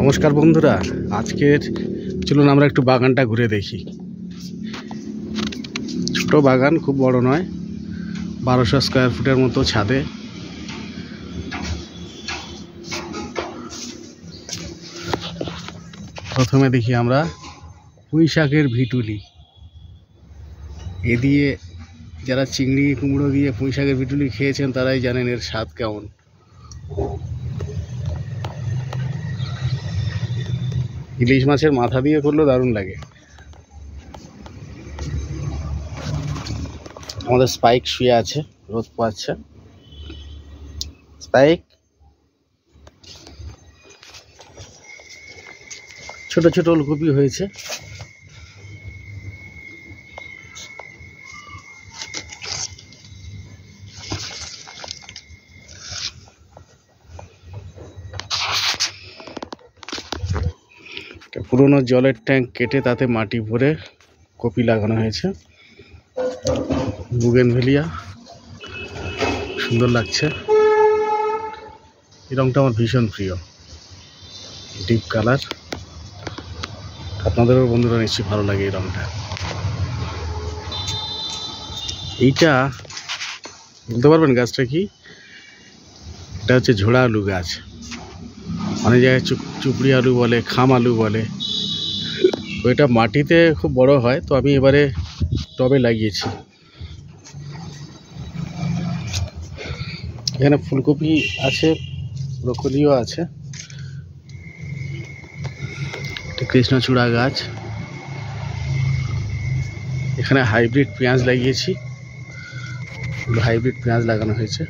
নমস্কার বন্ধুরা, আজকের চলুন আমরা একটু বাগানটা ঘুরে দেখি। ছোট বাগান, খুব বড় নয়, 1200 স্কয়ার ফুটের মতো ছাদে। প্রথমে দেখি আমরা পুঁই শাকের ভিটুলি। এ দিয়ে যারা চিংড়ি কুমড়ো দিয়ে পুঁই শাকের ভিটুলি খেয়েছেন তারাই জানেন এর স্বাদ কেমন। ইলিশ মাছের মাথা দিয়ে করলেও দারুণ লাগে। আমাদের স্পাইক শুয়ে আছে, রোদ পোয়াচ্ছে। স্পাইক, ছোট ছোট ওলকপি হয়েছে। পুরোনো জলের ট্যাঙ্ক কেটে তাতে মাটি ভরে কপি লাগানো হয়েছে। বুগেনভেলিয়া সুন্দর লাগছে। এই রংটা আমার ভীষণ প্রিয়, ডিপ কালার। আপনাদেরও বন্ধুরা নিশ্চয়ই ভালো লাগে এই রংটা। এইটা বলতে পারবেন গাছটা কি? এটা হচ্ছে ঝোড়া আলু গাছ। অনেক জায়গায় চুপড়ি আলু বলে, খাম আলু বলে। তো এটা মাটিতে খুব বড় হয়, তো আমি এবারে টবে লাগিয়েছি। এখানে ফুলকপি আছে, ব্রকলিও আছে। এটা কৃষ্ণচূড়া গাছ। এখানে হাইব্রিড পেঁয়াজ লাগিয়েছি, হাইব্রিড পেঁয়াজ লাগানো হয়েছে।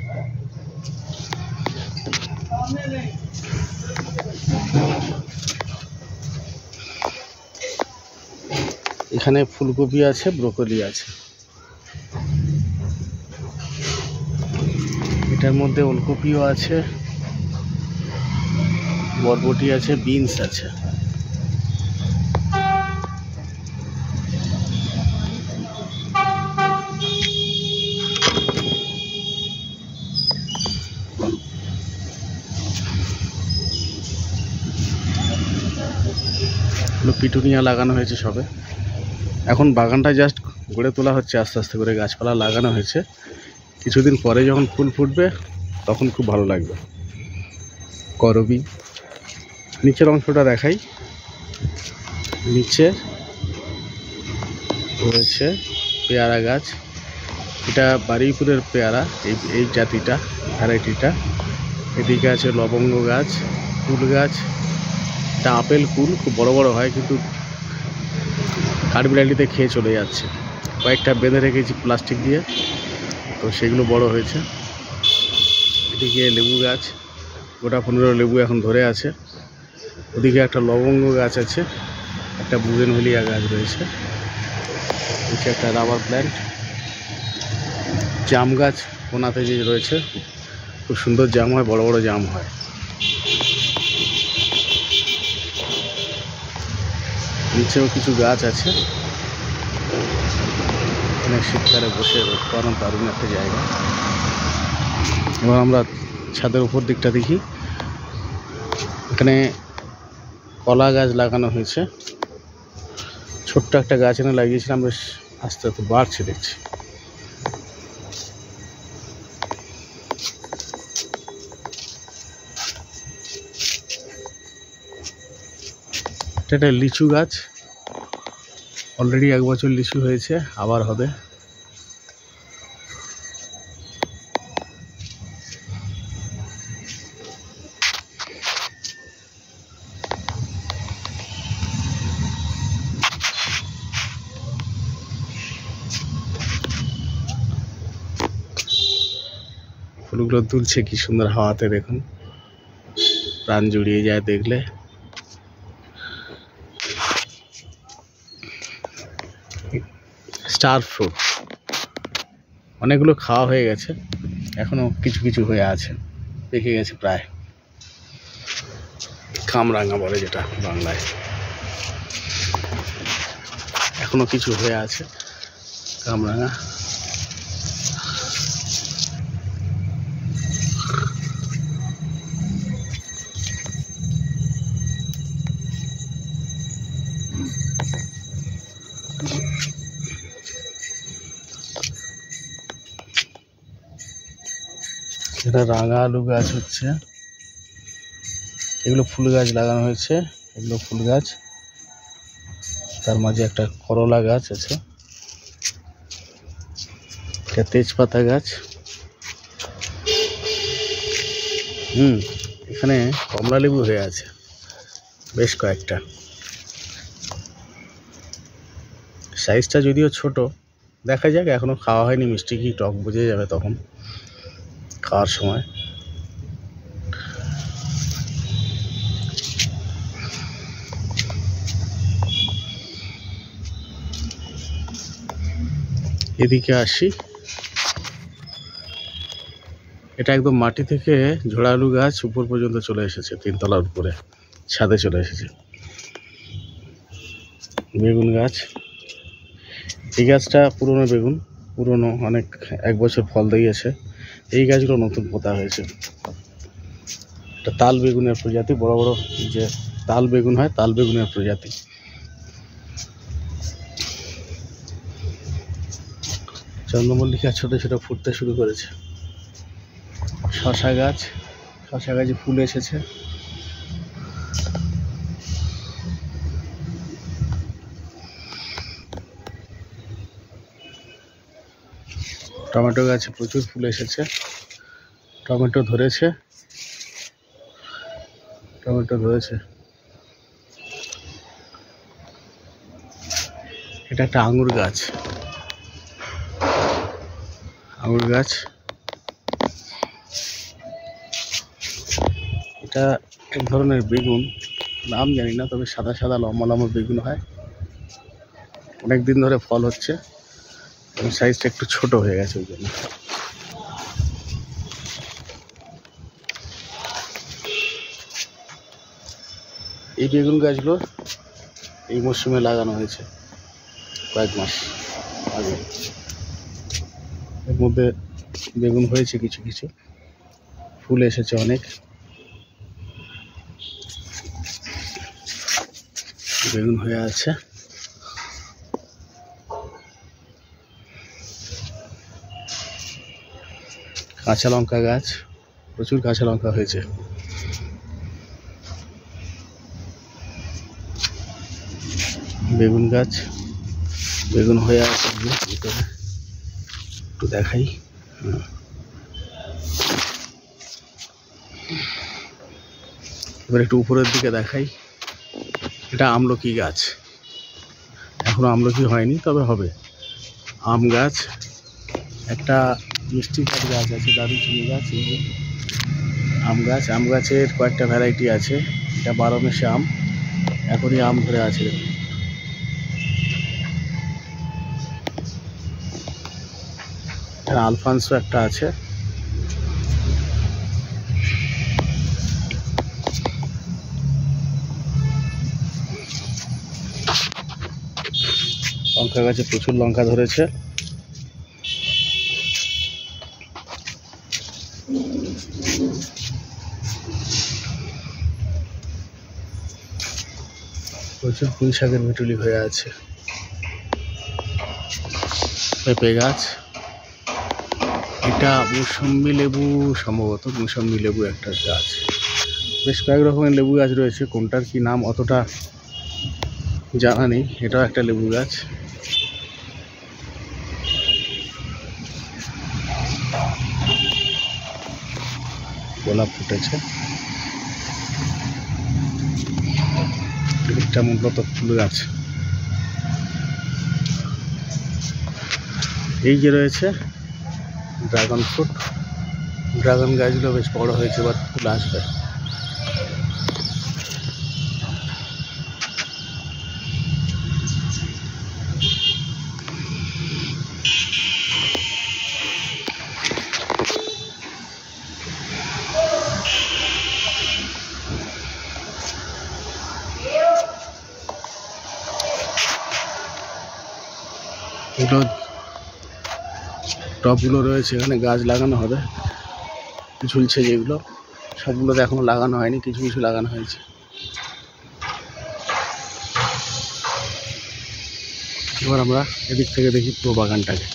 এখানে ফুলকপি আছে, ব্রকলি আছে। এটার মধ্যে ওলকপিও আছে, বরবটি আছে, বিনস আছে। পিটুনিয়া লাগানো হয়েছে সবে। এখন বাগানটা জাস্ট গড়ে তোলা হচ্ছে, আস্তে আস্তে করে গাছপালা লাগানো হয়েছে। কিছুদিন পরে যখন ফুল ফুটবে তখন খুব ভালো লাগবে। করবি। নিচের অংশটা দেখাই। নিচে রয়েছে পেয়ারা গাছ। এটা বারুইপুরের পেয়ারা, এই জাতিটা, ভ্যারাইটিটা। এদিকে আছে লবঙ্গ গাছ, কুল গাছ। এটা আপেল কুল, খুব বড় বড় হয়, কিন্তু কাঠবিড়ালিতে খেয়ে চলে যাচ্ছে। কয়েকটা বেঁধে রেখেছি প্লাস্টিক দিয়ে, তো সেগুলো বড় হয়েছে। এদিকে লেবু গাছ, গোটা 15 লেবু এখন ধরে আছে। ওদিকে একটা লবঙ্গ গাছ আছে, একটা বুগেনভেলিয়া গাছ রয়েছে। নিচে একটা রাবার প্ল্যান্ট। জাম গাছ কোনাতে যে রয়েছে, খুব সুন্দর জাম হয়, বড় বড় জাম হয়। নিচেও কিছু গাছ আছে। এখানে শীতকালে বসে রোদ পোয়ানো দারুণ একটা জায়গা। এবার আমরা ছাদের উপর দিকটা দেখি। এখানে কলা গাছ লাগানো হয়েছে। ছোট্ট একটা গাছ এনে লাগিয়েছিলাম, বেশ আস্তে আস্তে বাড়ছে দেখছি। এটা লিচু গাছ। অলরেডি 1 বছর লিচু হয়েছে, আবার হবে। ফুলগুলো দুলছে কি সুন্দর হাওয়াতে, দেখুন, প্রাণ জুড়িয়ে যায় দেখলে। স্টার ফ্রুট অনেকগুলো খাওয়া হয়ে গেছে, এখনো কিছু কিছু হয়ে আছে, পেকে গেছে প্রায়। কামরাঙা বলে যেটা বাংলায়, এখনো কিছু হয়ে আছে কামরাঙা। এখানে রাঙা আলু গাছ হচ্ছে, এগুলো ফুল গাছ লাগানো হয়েছে, এগুলো ফুল গাছ, তার মাঝে একটা করলা গাছ আছে, একটা তেজপাতা গাছ। এখানে কমলা লেবু হয়ে আছে বেশ কয়েকটা, সাইজটা যদিও ছোট, দেখা যাক, এখনো খাওয়া হয়নি, মিষ্টি কি টক বুঝে যাবে তখন খাওয়ার সময়। এদিকে আসি, এটা একদম মাটি থেকে ঝোড়া আলু গাছ উপর পর্যন্ত চলে এসেছে, 3 তলার উপরে ছাদে চলে এসেছে। বেগুন গাছ, এই গাছটা পুরনো বেগুন, পুরনো অনেক, 1 বছর ফল দিয়েছে। এই গাছগুলো নতুন পোতা হয়েছে। এটা তাল বেগুনের প্রজাতি, বড় বড় যে তাল বেগুন হয়, তাল বেগুনের প্রজাতি। চন্দ্রমল্লিকা ছোট ছোট ফুটতে শুরু করেছে। শশা গাছ, শশা গাছে ফুল এসেছে। টমেটো গাছে প্রচুর ফুল এসেছে, টমেটো ধরেছে, টমেটো ধরেছে। এটা একটা আঙুর গাছ, আঙুর গাছ, এটা এক ধরনের বেগুন, নাম জানি না, তবে সাদা সাদা লম্বা লম্বা বেগুন হয়। অনেকদিন ধরে ফল হচ্ছে, সাইজটা একটু ছোট হয়ে গেছে ওই জন্য। এই বেগুন গাছগুলো এই মরশুমে লাগানো হয়েছে, কয়েক মাস আগে। এর মধ্যে বেগুন হয়েছে কিছু কিছু, ফুল এসেছে অনেক। বেগুন হয়ে আছে। কাঁচা লঙ্কা গাছ, প্রচুর কাঁচা লঙ্কা হয়েছে। বেগুন গাছ, বেগুন হয়ে আছে ভিতরে, একটু দেখাই। এবার একটু উপরের দিকে দেখাই। এটা আমলকি গাছ, এখনো আমলকি হয়নি, তবে হবে। আম গাছ, একটা মিষ্টি গাছ আছে, দারুচিনি গাছ, এই যে আম গাছ। আম গাছের কয়েকটা ভ্যারাইটি আছে, এটা 12 মাসে আম, এখনই আম ধরে আছে। আলফানসো একটা আছে। লঙ্কা গাছে প্রচুর লঙ্কা ধরেছে। প্রচুর পুঁই শাকের মিটুলি হয়ে আছে। পেঁপে গাছ, এটা মৌসুম্বি লেবু, সম্ভবত মৌসুম্বি লেবু একটা গাছ। বেশ কয়েক রকমের লেবু গাছ রয়েছে, কোনটার কি নাম অতটা জানা নেই। এটাও একটা লেবু গাছ। গোলাপ ফুটেছে। এটা মূলত ফুল গাছ। এই যে রয়েছে ড্রাগন ফ্রুট, ড্রাগন গাছগুলো বেশ বড় হয়েছে, এবার ফুল আসবে। এগুলো টবগুলো রয়েছে, এখানে গাছ লাগানো হবে, ঝুলছে যেগুলো, সবগুলোতে এখনো লাগানো হয়নি, কিছু কিছু লাগানো হয়েছে। এবার আমরা এদিক থেকে দেখি পুরো বাগানটাকে।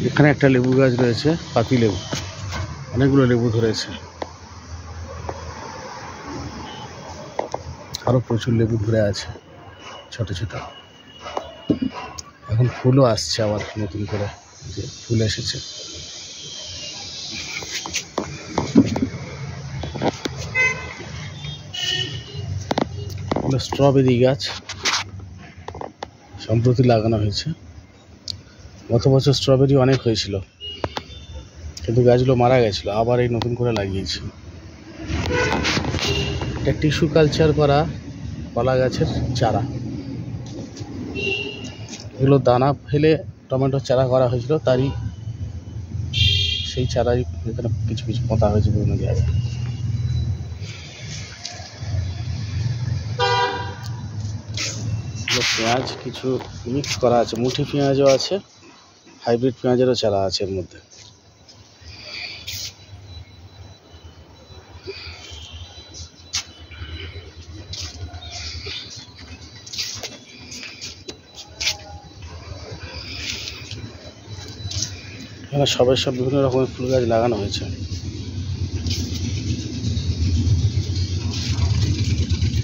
এখানে একটা লেবু গাছ রয়েছে, পাতি লেবু, অনেকগুলো লেবু ধরেছে, আরো প্রচুর লেবু ধরে আছে ছোট ছোট। এখন ফুলও আসছে আবার নতুন করে, যে ফুল এসেছে। স্ট্রবেরি গাছ সম্প্রতি লাগানো হয়েছে। গত বছর স্ট্রবেরি অনেক হয়েছিল, কিন্তু গাছগুলো মারা গেছিল, আবার এই নতুন করে লাগিয়েছি। এটা টিস্যু কালচার করা কলা গাছের চারা, এগুলো দানা ফেলে টমেটোর চারা করা হয়েছিল, তারই সেই চারাই এখানে কিছু কিছু পোঁতা হয়েছে বিভিন্ন জায়গায়। পেঁয়াজ কিছু মিক্স করা আছে, মুঠি পেঁয়াজও আছে, হাইব্রিড পেঁয়াজেরও চারা আছে এর মধ্যে। এখানে সব বিভিন্ন রকমের ফুল গাছ লাগানো হয়েছে।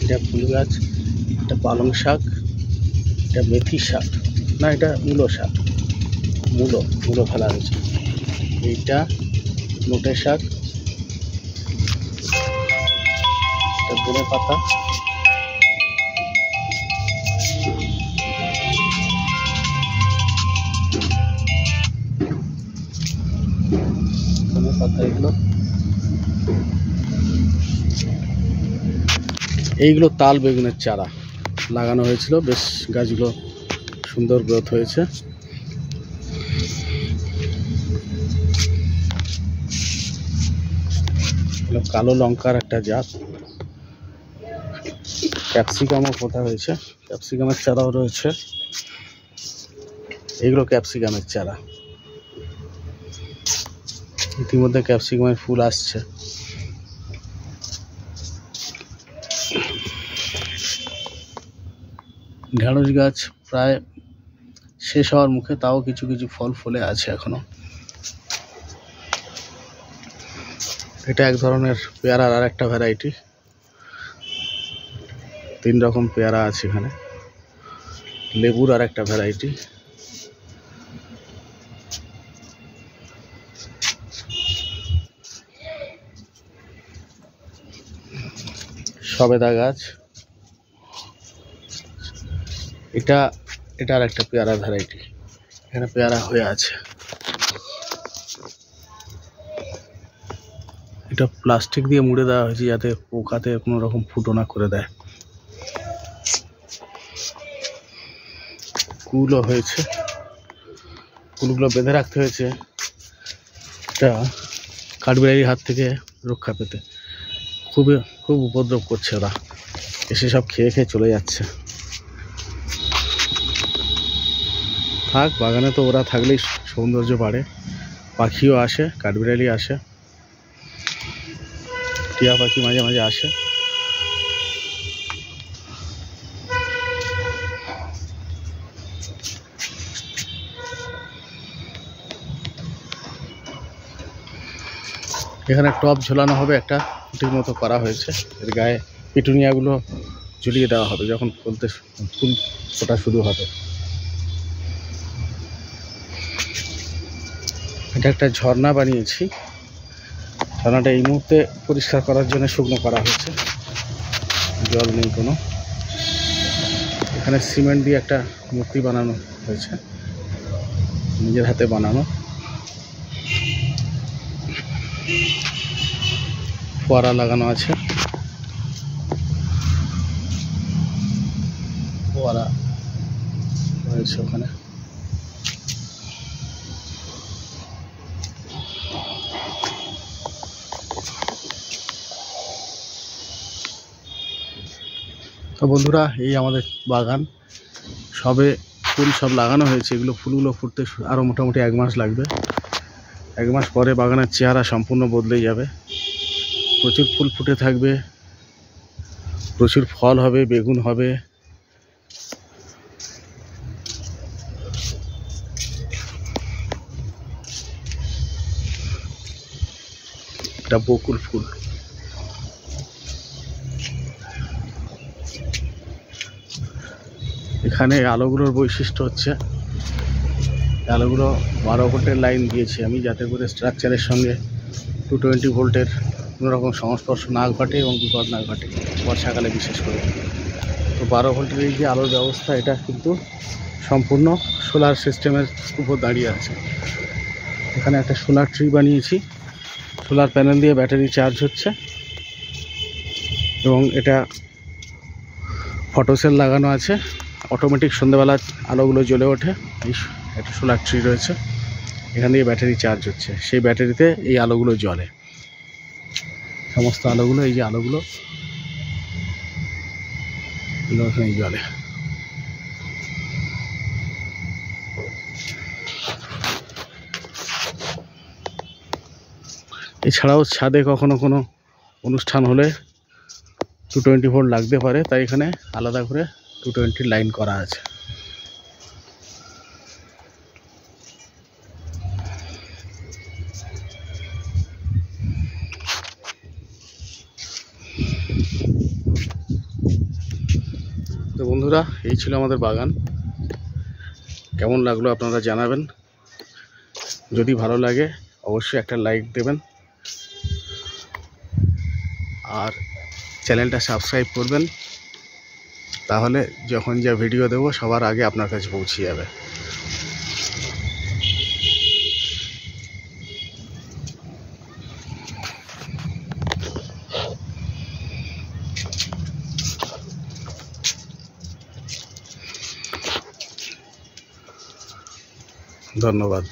এটা ফুল গাছ, এটা পালং শাক, এটা মেথি শাক, না এটা মূলো শাক, মূলো ফেলা হয়েছে। এইটা নোটে শাক, এটা ধনে পাতা, এইগুলো তাল বেগুনের চারা লাগানো হয়েছিল, বেশ গাছগুলো সুন্দর গ্রোথ হয়েছে। কালো লঙ্কার একটা জাত, ক্যাপসিকামও পোতা হয়েছে, ক্যাপসিকামের চারাও রয়েছে। এইগুলো ক্যাপসিকামের চারা, ইতিমধ্যে ক্যাপসিকামের ফুল আসছে। ঢেঁড়স গাছ প্রায় শেষ হওয়ার মুখে, তাও কিছু কিছু ফল ফলে আছে এখনো। এটা এক ধরনের পেয়ারার আর একটা ভ্যারাইটি, 3 রকম পেয়ারা আছে এখানে। লেবুর আর একটা ভ্যারাইটি, সবেদা গাছ, এটা আর একটা পেয়ারা ভ্যারাইটি, এখানে পেয়ারা হয়ে আছে। এটা প্লাস্টিক দিয়ে মুড়ে দেওয়া হয়েছে যাতে পোকাতে কোনো রকম ফুটো না করে দেয়। কুলও হয়েছে, কুলগুলো বেঁধে রাখতে হয়েছে এটা কাঠবিড়ালির হাত থেকে রক্ষা পেতে। খুব উপদ্রব করছে ওরা, এসে সব খেয়ে খেয়ে চলে যাচ্ছে। থাক, বাগানে তো ওরা থাকলেই সৌন্দর্য বাড়ে। পাখিও আসে, কাঠবিড়ালি আসে, টিয়া পাখি মাঝে মাঝে আসে। এখানে টব ঝোলানো হবে, একটা খুঁটির মতো করা হয়েছে, এর গায়ে পিটুনিয়াগুলো ঝুলিয়ে দেওয়া হবে যখন ফুল ফোটা শুরু হবে। এটা একটা ঝর্ণা বানিয়েছি, ঝর্ণাটা এই মুহূর্তে পরিষ্কার করার জন্য শুকনো করা হয়েছে, জল নেই কোনো। এখানে সিমেন্ট দিয়ে একটা মূর্তি বানানো হয়েছে, নিজের হাতে বানানো। ফোয়ারা লাগানো আছে, ফোয়ারা রয়েছে ওখানে। তো বন্ধুরা, এই আমাদের বাগান, সবে ফুল সব লাগানো হয়েছে। এগুলো ফুলগুলো ফুটতে আরও মোটামুটি 1 মাস লাগবে। 1 মাস পরে বাগানের চেহারা সম্পূর্ণ বদলে যাবে, প্রচুর ফুল ফুটে থাকবে, প্রচুর ফল হবে, বেগুন হবে। এটা বকুল ফুল। এখানে আলোগুলোর বৈশিষ্ট্য হচ্ছে আলোগুলো 12 ভোল্টের লাইন দিয়েছি আমি, যাতে করে স্ট্রাকচারের সঙ্গে 220 ভোল্টের কোনো রকম সংস্পর্শ না ঘটে এবং বিপদ না ঘটে, বর্ষাকালে বিশেষ করে। তো 12 ভোল্টের এই যে আলোর ব্যবস্থা, এটা কিন্তু সম্পূর্ণ সোলার সিস্টেমের উপর দাঁড়িয়ে আছে। এখানে একটা সোলার ট্রি বানিয়েছি, সোলার প্যানেল দিয়ে ব্যাটারি চার্জ হচ্ছে এবং এটা ফটোসেল লাগানো আছে, অটোমেটিক সন্ধ্যাবেলা আলোগুলো জ্বলে ওঠে। এই একটা সোলার ট্রি রয়েছে, এখান দিয়ে ব্যাটারি চার্জ হচ্ছে, সেই ব্যাটারিতে এই আলোগুলো জ্বলে, সমস্ত আলোগুলো, এই যে আলোগুলো এখানে জ্বলে। এছাড়াও ছাদে কখনো কোনো অনুষ্ঠান হলে 220 ভোল্ট লাগতে পারে, তাই এখানে আলাদা করে 220 লাইন করা আছে। তো বন্ধুরা, এই ছিল আমাদের বাগান। কেমন লাগলো আপনারা জানাবেন। যদি ভালো লাগে অবশ্যই একটা লাইক দেবেন আর চ্যানেলটা সাবস্ক্রাইব করবেন, তাহলে যখন যা ভিডিও দেব সবার আগে আপনার কাছে পৌঁছে যাবে। ধন্যবাদ।